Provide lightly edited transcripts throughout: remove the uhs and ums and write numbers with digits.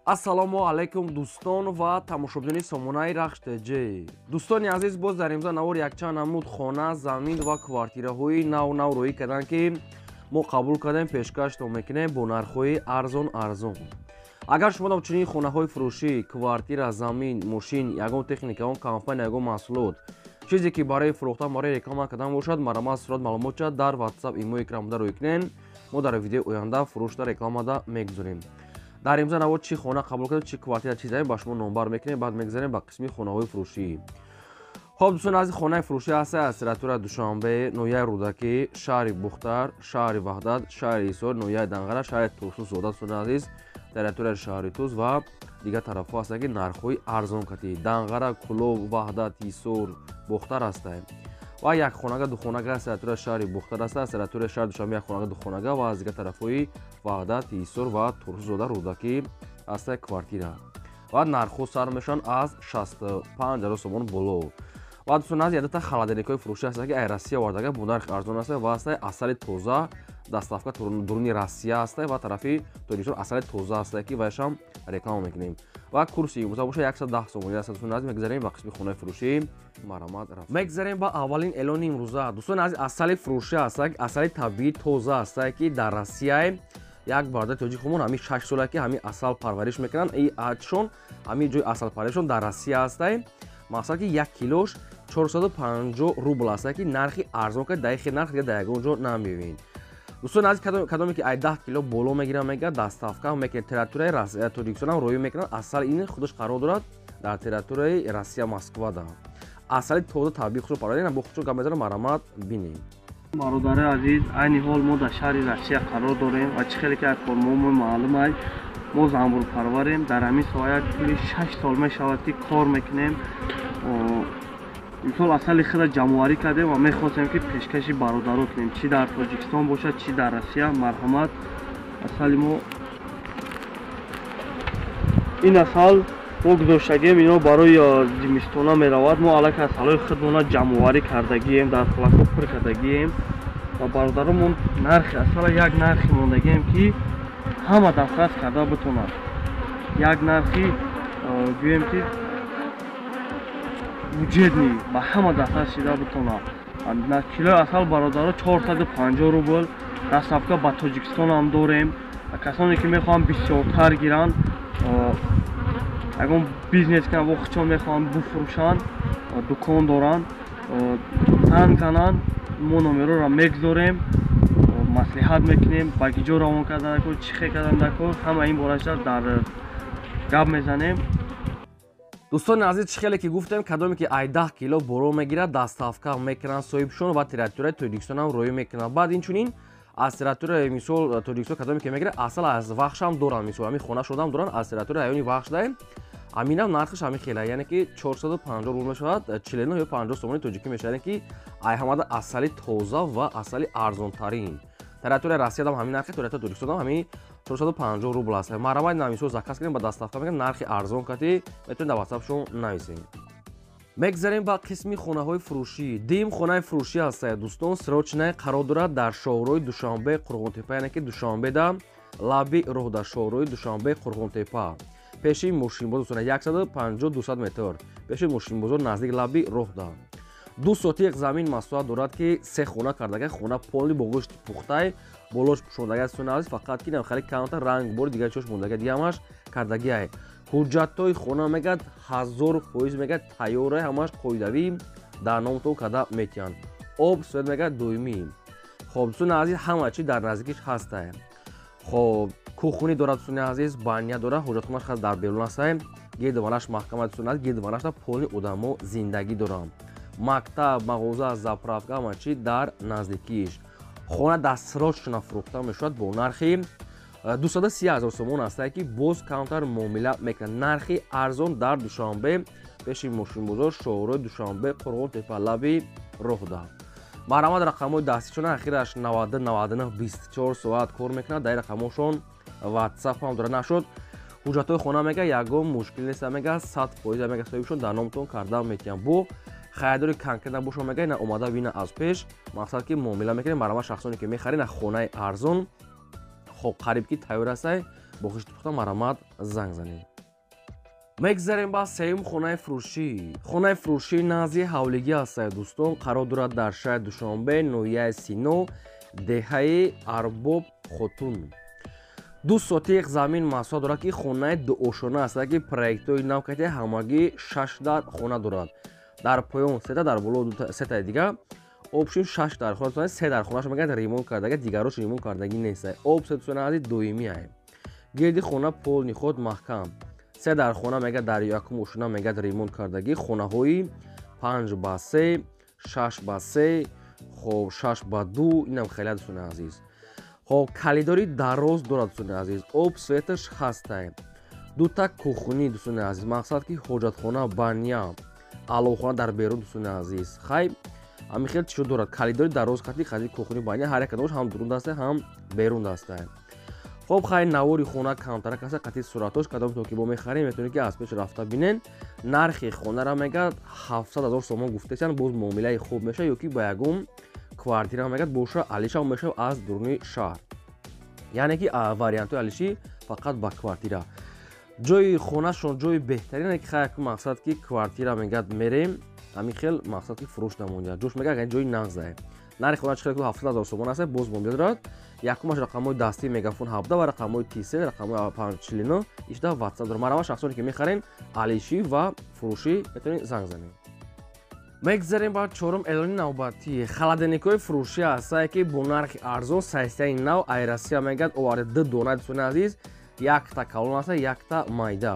ассалому алайкум дӯстон ва тамошобини сомонаи Рахш ТЖ. Дӯстони азиз, боз дар имрӯза навори якчанд намуд хона, замин ва квартираҳои нав роӣ карданд ки мо қабул кардем пешкаштон мекунем бо нархҳои арзон. Агар шумо дар чунин хонаҳои фурӯшӣ, квартира, замин, мошин, ягон техника, ягон компания, ягон маҳсулот, чизе ки барои фурӯхтан, барои реклама кардан бошад, маромад сурат маълумота дар WhatsApp имои экранбуда рӯй кунен. Мо дар видеои оянда фурӯшда рекламада мегузорем. дар имза навод чӣ хона қабул кардем, чӣ квартира, чӣ замин ба шумо номбар мекунем, баъд мегзарем ба қисми хонаҳои фурӯшӣ. Хоб дӯстон азиз, хонаи фурӯшӣ ҳаст аз территорияи Душанбе, ноҳияи Рӯдакӣ, шаҳри Бухтар, шаҳри Ваҳдат, шаҳри Ҳисор, ноҳияи Данғара, шаҳри Турсузода дӯстон азиз, территорияи шаҳри Туз ва дигар тарафҳо ҳастанд ки нархҳои арзон катӣ. Данғара, Кӯлоб, Ваҳдат, Ҳисор, Бухтар ҳастанд. ва як хонага духонага аз территорияи шаҳри Бухтар аст, аз территорияи шаҳри Душанбе як хонага духонага ва аз дигар тарафҳои Ваҳдат, Ҳисор ва Турсузода, Рӯдакӣ аст квартира. ва нархҳо сар мешаванд аз 65 000 сомон боло. ва дӯстон аз ядата халадильникҳои фурӯшӣ ҳастанд ки ай Россия вардага бо нархи арзон аст ва аст асали тоза доставка дуруни Россия аст ва тарафи Тоҷикистон асали тоза аст ки вайшам реклама мекунем. ва курси имрӯза боша 110 сомонӣ аст. дӯстон азиз, мегзарем ба қисми хонаи фурӯшӣ маромад рафт. Мегзарем ба аввалин эълони имрӯза. дӯстон азиз, асали фурӯшӣ аст, асали табиӣ тоза аст ки дар Россия як бародари тоҷик хумон ҳамин 6 сола ки ҳамин асал парвариш мекунанд. и аҷшон ҳамин ҷои асал парваришон дар Россия аст. мақсад ки 1 килош 450 рубл аст ки нархи арзон ки дақиқи нарх дига дар ягон ҷо намебинед. дӯстон азиз, кадоме ки ай 10 кило боло мегирад, мега доставка мекунад, территорияи Тоҷикистон ҳам роҳӣ мекунад. асал ин худаш қарор дорад дар территорияи Россия, Москва да. асали тоза табиӣ худшо парвариш бо худшо гап мезанам, маромад бинем. бародари азиз, айни ҳол мо дар шаҳри Россия қарор дорем ва чӣ хеле ки аз кормуомон маълум аст, мо занбурпарварем. дар ҳамин соҳа кули 6 сол мешавад ки кор мекунем. имсол асали худа ҷамъоварӣ кардем ва мехостем ки пешкаши бародаро кунем, чӣ дар Тоҷикистон бошад, чӣ дар Россия. марҳамат, асали мо ин асал мо гузоштагием, ино барои зимистона меравад. мо аллакай асалҳои худмона ҷамъоварӣ кардагием, дар флакҳо пур кардагием ва бародаромон нархи асала як нархи мондагием ки ҳама дастрас карда битонад. як нархи гӯем ки буҷетни ба ҳама дастрас шида битонад. килои асал бародаро 450 рубл. доставка ба Тоҷикистон ҳам дорем. касоне ки мехоҳанд бисёртар гиранд, ягон бизнес кунанд, вохудшон мехоҳанд бифурӯшанд, дукон доранд, занг зананд, мо номероро мегзорем, маслиҳат мекунем, ба киҷо равон кардан дакор, чӣ хел кардан дакор, ҳама ин бораша дар гап мезанем. дӯстони азиз, чӣ хеле ки гуфтем, кадоме ки ай 10 кило боло мегирад, доставка мекунанд соҳибшон ва территорияи Тоҷикистон ҳам роҳӣ мекунанд. баъд инчунин аз территорияи мисол Тоҷикистон кадоме ки мегирад, асал аз Вахш ҳам доранд, мисол ҳамин хона шодам доранд аз территорияи раёни Вахш даем. ҳаминам нархаш ҳамин хеле, яъне ки 450 рубл мешавад, 49 ё 50 сомони тоҷикӣ мешавад ки ай ҳамада асали тоза ва асали арзонтарин. территорияи Россия дам ҳамин нархи, территорияи Тоҷикистон дам ҳамин 450 рубл аст. маромад на мисол заказ кунем ба доставка мегӯям нархи арзон кати метавонед дар WhatsApp шон нависем. мегзарем ба қисми хонаҳои фурӯшӣ. дим хонаи фурӯшӣ аст дӯстон, срочная қарор дорад дар шоҳрои Душанбе, Қурғонтепа, яъне ки Душанбеда лаби роҳ дар шоҳрои Душанбе, Қурғонтепа. пеши мошинбозор дӯстон 150-200 метр пеши мошинбозор наздик лаби роҳ да. 2 сотиқ замин маслиҳат дорад ки 3 хона кардага, хона полни бо гӯшти пухтай, болош пӯшондага дӯстон азиз, фақат ки хеле камтар ранг бори дигари чош мондага, дига ҳамаш кардагиай. ҳуҷҷатҳои хона мегӯяд 1000% мегӯяд тайёра, ҳамаш қоидавӣ дар номтон карда метиҳанд. об суят мегӯяд доимӣ. хоб дӯстони азиз, ҳама чӣ дар наздикиш ҳаст. хоб кухни дорад дӯстони азиз, баня дорад, ҳоҷатхонааш хас дар берун аст. гирдванаш маҳкама дӯстони азиз, гирдванашда полни одамо зиндагӣ доранд. мактаб, мағоза, заправка, ҳама чӣ дар наздикиш. хона дастрочно фурӯхта мешавад бо нархи 230 000 сомон аст ки боз камтар муомила мекунад. нархи арзон дар Душанбе, пеши мошинбозор, шоҳрои Душанбе, Қурғонтепа, лаби роҳ да. маромад рақамҳои дастишона ахираш 90 99 24 соат кор мекунад. дар рақамҳошон WhatsApp ҳам дора нашуд. ҳуҷҷатҳои хона мега ягон мушкил нест, мега 100% мега соҳибшон дар номтон карда метиҳанд. бо خریداری کنکن نباشه میگه نه اومده بینه از پیش مقصد که معامله میکنه برای شخصانی که میخرین خونه ارزون خب قریب کی تیار است бо хишти пухта марамад занг занед. мегзарем ба сеюм хонаи фурӯшӣ. хонаи фурӯшии назди ҳавлигӣ ҳастед дӯстон, қарор дорад дар шаҳри Душанбе, ноҳияи Сино, деҳаи Арбоб Хотун. 2 сотиқ замин маҳсулот дорад ки хонаи дуошона аст ки проектҳои нав карда ҳамагӣ 6 дар хона дорад. Дар поён 3 дар боло 3 таи дигар. Обшим 6 дар хона дорад, 3 дар хонаш мегӯяд ремонт кардагӣ, дигарош ремонт кардагӣ нест. Об сетусона ази доимӣ ай. Гирди хона пол ниход маҳкам. 3 дар хона мегӯяд дар якум ошона мегӯяд ремонт кардагӣ. Хонаҳои 5 ба 3, 6 ба 3, хоб 6 ба 2 инам хеле дӯстони азиз. خب کلیداری دراز دارد دوستان عزیز. آب سویتش هسته. 2 تا کوخونی دوستان عزیز. مقصد که حاجتخانه بانیا علاوه در بیرون دوستان عزیز. خیلی همین خیلی چیز دارد. کلیداری دراز خیلی کوخونی بانیا هر یک کدومش هم درون دسته هم بیرون دسته. خب خیلی نواری خونه کمتر کسی قطعی صورتش کدام تو که با میخریم میتونید که از پیش رفته بینن. نرخ خونه را میگه 700,000 سوم گفته چن باز معامله خوب میشه یا کی با یگم квартира мегӯяд боша алиша мешав аз дуруни шаҳр. яъне ки вариантҳои алишӣ фақат ба квартира. ҷои хонашон ҷои беҳтарине ки хай мақсад ки квартира мегӯяд мерем, ҳамин хел мақсад ки фурӯш намояд. ҷош мегӯяд ягон ҷои нағзае. нархи хона чиқадар 700,000 сомон аст, боз муомила дорад. якумаш рақамҳои дастии мегафон 17 ва рақамҳои тисе, рақамҳои 549 ишта WhatsApp дорад. марҳама шахсоне ки мехарен алишӣ ва фурӯшӣ метавонед занг занед. мегзарем ба чорум эълони навбатӣ. халадникҳои фурӯшӣ ҳастае ки бо нархи арзон сайстаи нав айрасия мегӯяд оварда 2 дона дӯстони азиз, якта калон аст, якта майда.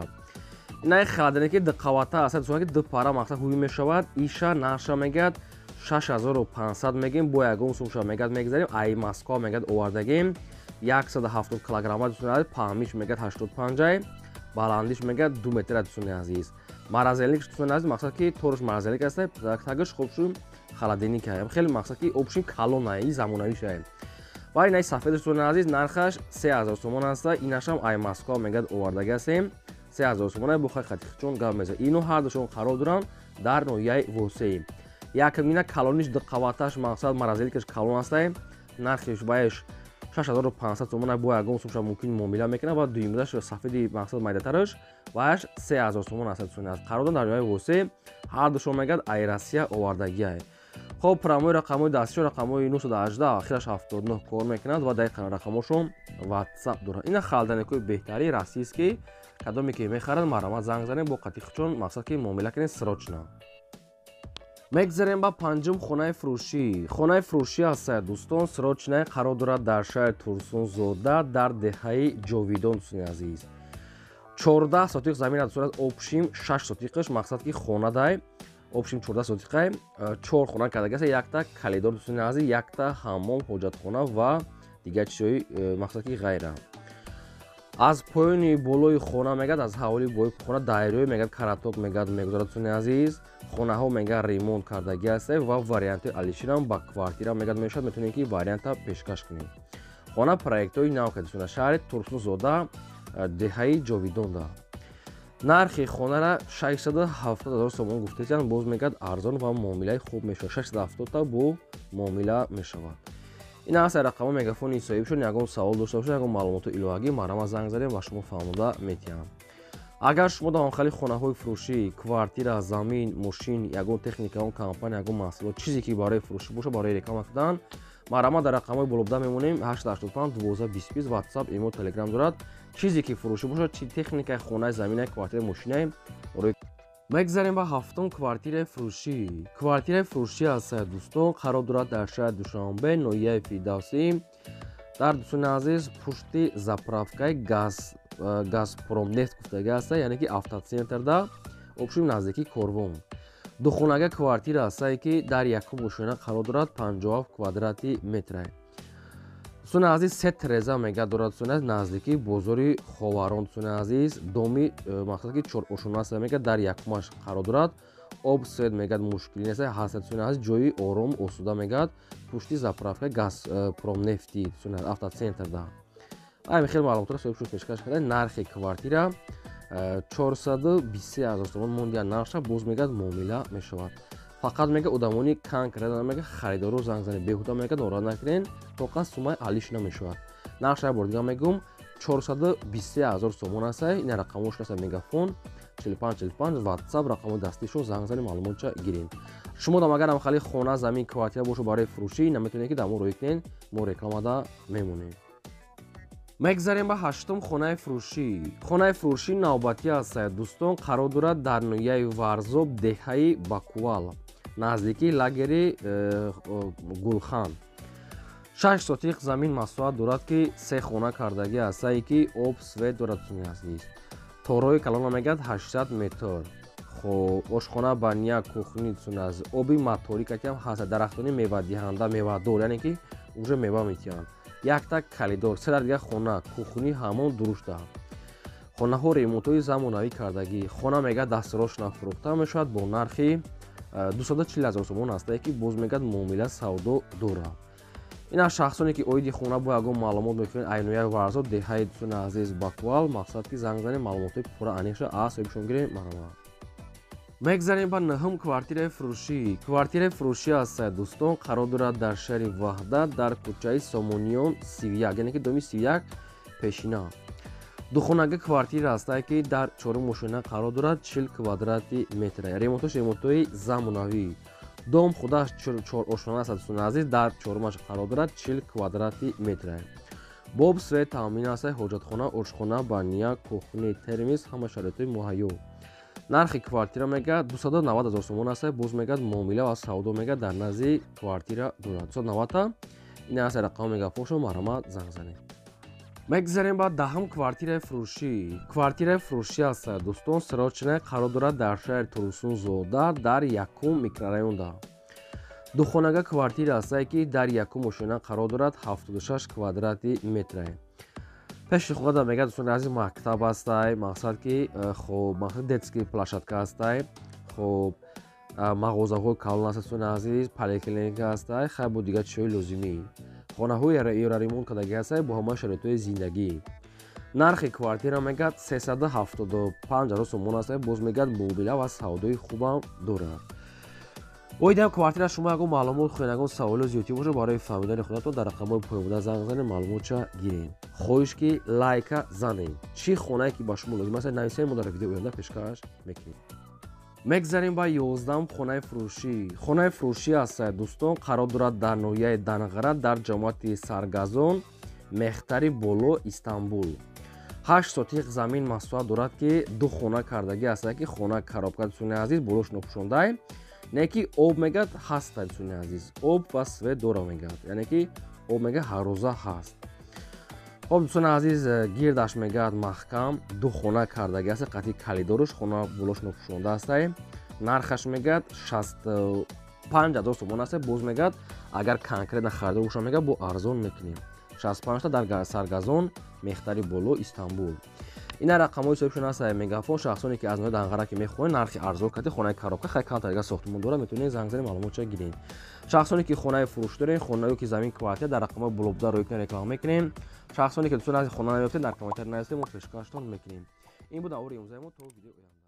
инаи халадники дуқавата аст дӯстони ки 2 пара мақсад ҳуй мешавад. иша наша мегӯяд 6500 мегем бо ягон сумша мегӯяд мегзарем. ай Москва мегӯяд овардагем 170 килограмма дӯстони азиз, паҳмиш мегӯяд 85, баландиш мегӯяд 2 метр дӯстони азиз. маразелник дӯстони азиз мақсад ки торш маразелник аст, тагиш хобшум халадник ай. хеле мақсад ки обшим калон ай, замонавӣ шай. ва инаи сафед дӯстони азиз нархаш 3000 сомон аст. инашам ай Москва мегӯяд овардаги астем 3000 сомон ай бо хақиқати чун гап меза. ино ҳар душон қарор дорам дар ноҳияи Восеи. якмина калониш дуқаваташ мақсад маразелникаш калон аст. нархиш баеш 6500 сомон ай бо ягон сумша мумкин муомила мекунад ва дуюмдаш сафеди мақсад майдатараш баеш 3000 сомон аст дӯстони азиз. қарор дорам дар ноҳияи Восеи. ҳар душон мегӯяд ай Россия овардаги ай. خب پراموی رقم‌های دستی و رقم‌های 918 آخرش 79 کار میکنند و دقیقاً رقم‌هاشون واتساپ دارند. این خالدنیک‌های بهتری راستی است که کدومی که می‌خرند مرا زنگ زنید با قطعی چون مقصد که معامله کنید سراچنا. میگذاریم با پنجم خانه فروشی. خانه فروشی است دوستان سراچنا قرار دارد در شهر تورسون زوده در دهه جاویدان دوستان عزیز. 14 سوتیق زمین از صورت обшим 6 سوتیقش مقصد که خانه دای обшим 14 сотиқа 4 хона кардаги аст, якта калидор дӯстони азиз, якта ҳаммом, ҳоҷатхона ва дигар чизҳои мақсад ки ғайра. аз поёни болои хона мегӯяд аз ҳаволи бои хона дайрҳое мегӯяд караток мегӯяд мегузарад дӯстони азиз. хонаҳо мегӯяд ремонт кардаги аст ва вариантҳои алиширам ба квартира мегӯяд мешавад, метавонед ки варианта пешкаш кунед. хона проектҳои нав карда дӯстони шаҳри Турсунзода деҳаи ҷовидонда. нархи хонара 670,000 сомон гуфтаанд, боз мегӯяд арзон ва муомилаи хуб мешавад. 670 та бо муомила мешавад. ин аст рақамҳо мегафони соҳибшон. ягон савол дошта бошед, ягон маълумоту иловагӣ марҳама занг занем ва шумо фаҳмода метиҳам. агар шумо давомхали хонаҳои фурӯшӣ, квартира, замин, мошин, ягон техника, ягон компания, ягон маҳсулот, чизе ки барои фурӯшӣ боша, барои реклама кардан, марҳама дар рақамҳои болобуда мемонем 885 1225 WhatsApp, имо, Telegram дорад. чизе ки фурӯшӣ бошад, чи техникаи хонаи, заминаи, квартираи, мошинаи мегзарем ба ҳафтум квартираи фурӯшӣ. квартираи фурӯшӣ аст дӯстон, қарор дорад дар шаҳри Душанбе, ноҳияи Фирдавсӣ, дар дӯстони азиз пушти заправкаи Газпромнефт гуфтаги аст, яъне ки автоцентрда обшим наздикии Корвон. духонага квартира аст ки дар якум ошона қарор дорад 57 квадрати метр. дӯстони азиз се треза мегӯяд дорад дӯстони азиз наздикии бозори Ховарон дӯстони азиз. доми мақсад ки 4 ошона аст мегӯяд дар якумаш қарор дорад. об свет мегӯяд мушкилӣ нест ҳаст дӯстони азиз, ҷои ором осуда мегӯяд пушти заправка Газпромнефти дӯстони азиз автоцентрда. ҳамин хел маълумотро соҳибшон пешкаш карда. нархи квартира 423,000 сомон монди нарша, боз мегӯяд муомила мешавад. фақат мега одамони кан карда мега харидоро занг занед, беҳуда мега нораҳат накунед, тоқа сумаи алиш намешавад. нарша бор дига мегум 423,000 сомон аст. ин рақамош аст. Мегафон 4545 WhatsApp рақамои дастишон занг зани маълумотша гирин. шумо дам агарам хали хона замин квартира бошу барои фурӯшӣ наметавонед ки дамо рӯй кунед, мо рекламада мемонем. мегзарем ба ҳаштум хонаи фурӯшӣ. Хонаи фурӯшӣ навбатӣ аст. Дӯстон қарор дорад дар ноҳияи Варзоб, деҳаи Бакувал, наздикии лагери Гулхан. 6 сотиқ замин масоҳат дорад ки 3 хона кардагӣ аст, ки об свет дорад. торои калона мегӯяд 800 метр. хоб ошхона баня кухни оби моторика ки ҳам ҳаст. дарахтони мевадиҳанда мевадор, яъне ки уже мева метиҳанд. якта калидор, се дар дигар хона, кухни, ҳамон дурушта. хонаҳо ремонтҳои замонавӣ кардагӣ. хона мегӯяд дастирош нафурӯхта мешавад бо нархи 240,000 сомон аст, ки боз мегӯяд муомила савдо дорад. ин аз шахсоне ки оиди хона бо ягон маълумот мехоҳед айнояи Варзоб, деҳаи дӯстони азиз Бакувал, мақсад ки занг занед маълумотҳои пурра аниша аз соҳибшон гирем. марҳамат. мегзарем ба наҳум квартираи фурӯшӣ. Квартираи фурӯшӣ аст. дӯстон қарор дорад дар шаҳри Ваҳдат, дар кӯчаи Сомониён 31, яъне ки доми 31 пешина. духонага квартира аст, ки дар чорум мошина қарор дорад, 40 квадрати метр. ремонтош ремонтҳои замонавӣ. дом худаш 4 ошхона аст. дӯстони азиз, дар чорумаш қарор дорад, 40 квадрати метр. боб свет таъмин аст. ҳоҷатхона, ошхона, баня, кухни, термис, ҳама шароитҳои муҳайё. нархи квартира мегӯяд 290,000 сомон аст. боз мегӯяд муомила ва савдо мегӯяд дар назди квартира дорад. 290 ин аст рақами мегафоншо. марҳамат, занг занед. мегзарем ба даҳум квартираи фурӯшӣ. Квартираи фурӯшӣ аст. дӯстон сирочина қарор дорад дар шаҳри Турсунзода, дар якум микрорайонда. духонага квартира аст, ки дар якум ошина қарор дорад, 76 квадрати метр. пеши хона мегӯяд дӯстони азиз мактаб аст, мақсад ки хоб мақсад детский площадка аст, хоб мағозаҳои калон аст, дӯстони азиз поликлиника аст, хай бо дигар чизҳои лозимӣ. хонаҳои ремонт кардагӣ аст бо ҳамаи шароитҳои зиндагӣ. нархи квартира мегӯяд 375,000 сомон аст. боз мегӯяд муомила ва савдои хубам дорад. оидам квартира шумо ягон маълумот хоҳед, ягон саволо зиёдтӣ бошад, барои фаҳмидани худатон дар рақамҳои поёбуда занг занед, маълумотша гиред. хоҳиш ки лайка занед. чӣ хонае ки ба шумо лозим аст нависед, мо дар видеои оянда пешкаш мекунем. мегзарем ба 11 хонаи фурӯшӣ. хонаи фурӯшӣ аст. дӯстон қарор дорад дар ноҳияи Данғара, дар ҷамоати Саргазон, мехтари боло, Истанбул. 8 сотиқ замин масоҳат дорад, ки 2 хона кардагӣ аст, ки хона коробка дӯстони азиз болош напӯшондай, не ки об мегӯяд ҳаст дӯстони азиз. об ва свет дора мегӯяд, яъне ки об мегӯяд ҳар рӯза ҳаст. хоб дӯстони азиз, гирдаш мегӯяд маҳкам, 2 хона кардагӣ аст, қатъи калидорш, хона болош напӯшонда аст. нархаш мегӯяд 65,000 сомон аст. боз мегӯяд агар конкретна харидор боша мегӯяд бо арзон мекунем. 65 дар Саргазон, мехтари боло, Истанбул. ина рақамҳои соҳибшон аст. мегафон шахсоне ки аз ноҳияи Данғара ки мехоҳед нархи арзон кардӣ, хонаи коробка хай калон тарига сохтмон дорад, метавонед занг занед, маълумотша гиред. шахсоне ки хонаи фурӯш доред, хонаё ки замин квартира дар рақамҳои болобуда рӯй кунед, реклама мекунем. шахсоне ки дӯстони азиз хона наёфтед, дар комментария нависед, мо пешкаштон мекунем. ин буд аввори имрӯзаи мо. То видеои оянда.